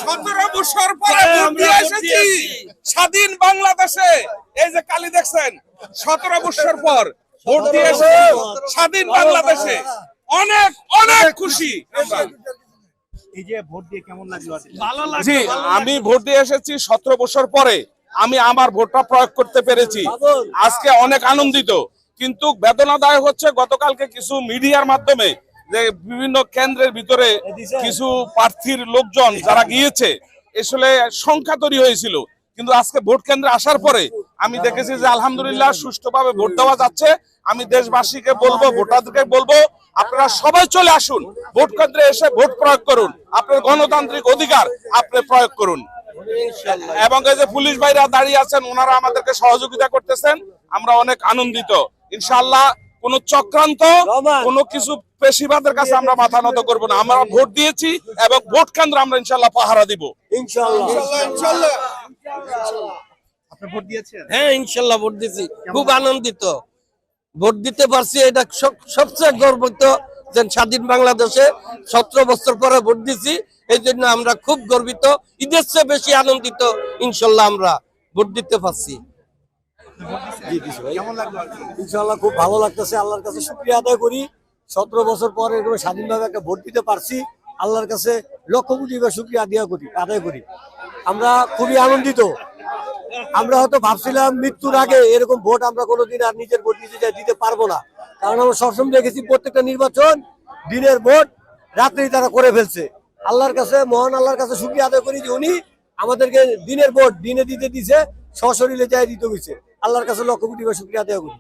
17 বছর পরে ভোট দিয়ে এসেছি স্বাধীন বাংলাদেশে। এই যে কালি দেখছেন, 17 বছর পর ভোট দিয়ে এসেছি স্বাধীন বাংলাদেশে। অনেক অনেক খুশি আমরা। এই যে ভোট দিয়ে কেমন লাগলো? জি, আমি ভোট দিয়ে এসেছি 17 বছর পরে। আমি আমার ভোটটা প্রয়োগ করতে পেরেছি, আজকে অনেক আনন্দিত। কিন্তু বেদনাদায়ক হচ্ছে গতকালকে কিছু মিডিয়ার মাধ্যমে যে বিভিন্ন কেন্দ্রের ভিতরে কিছু প্রার্থীর লোকজন যারা গিয়েছে আসলে সংখ্যা তৈরি হয়েছিল, কিন্তু আজকে ভোট কেন্দ্রে আসার পরে আমি দেখেছি যে আলহামদুলিল্লাহ সুষ্ঠুভাবে ভোট দেওয়া যাচ্ছে। আমি দেশবাসীকে বলবো, ভোটারদেরকে বলবো, আপনারা সবাই চলে আসুন, ভোট কেন্দ্রে এসে ভোট প্রয়োগ করুন, আপনার গণতান্ত্রিক অধিকার আপনি প্রয়োগ করুন। এবং এই যে পুলিশ ভাইরা দাঁড়িয়ে আছেন, ওনারা আমাদেরকে সহযোগিতা করতেছেন, আমরা অনেক আনন্দিত। ইনশাআল্লাহ কোন চক্রান্ত, কোনো কিছু পেশিবাদের কাছে আমরা মাথা নত করবো না। আমরা ভোট দিয়েছি এবং ভোট কেন্দ্র আমরা ইনশাআল্লাহ পাহারা দিব। ইনশাআল্লাহ। আপনি ভোট দিয়েছেন? হ্যাঁ, ইনশাআল্লাহ ভোট দিয়েছি, খুব আনন্দিত। ভোট দিতে পারছি, এটা সবচেয়ে গর্বিত যে স্বাধীন বাংলাদেশে 17 বছর পরে ভোট দিছি, এই জন্য আমরা খুব গর্বিত। ঈদের চেয়ে বেশি আনন্দিত ইনশাআল্লাহ আমরা ভোট দিতে পারছি। কেমন লাগলো? ইনশাআল্লাহ খুব ভালো লাগতেছে। আল্লাহর কাছে শুকরিয়া আদায় করি, 17 বছর পরে এরকম স্বাধীনভাবে একটা ভোট দিতে পারছি। আল্লাহর কাছে লক্ষ কোটি শুকরিয়া আদায় করি। আমরা খুবই আনন্দিত। আমরা হয়তো ভাবছিলাম মৃত্যুর আগে এরকম ভোট আমরা কোনোদিন আর নিজের ভোট নিজে দিতে পারবো না, কারণ আমরা সবসময় দেখেছি প্রত্যেকটা নির্বাচন দিনের ভোট রাত্রেই তারা করে ফেলছে। আল্লাহর কাছে, মহান আল্লাহর কাছে শুকরিয়া আদায় করি যে উনি আমাদেরকে দিনের ভোট দিনে দিতে দিছে, সশরীরে যায় দিতে হয়েছে। আল্লাহর কাছে লক্ষ কোটি শুকরিয়া আদায় করি।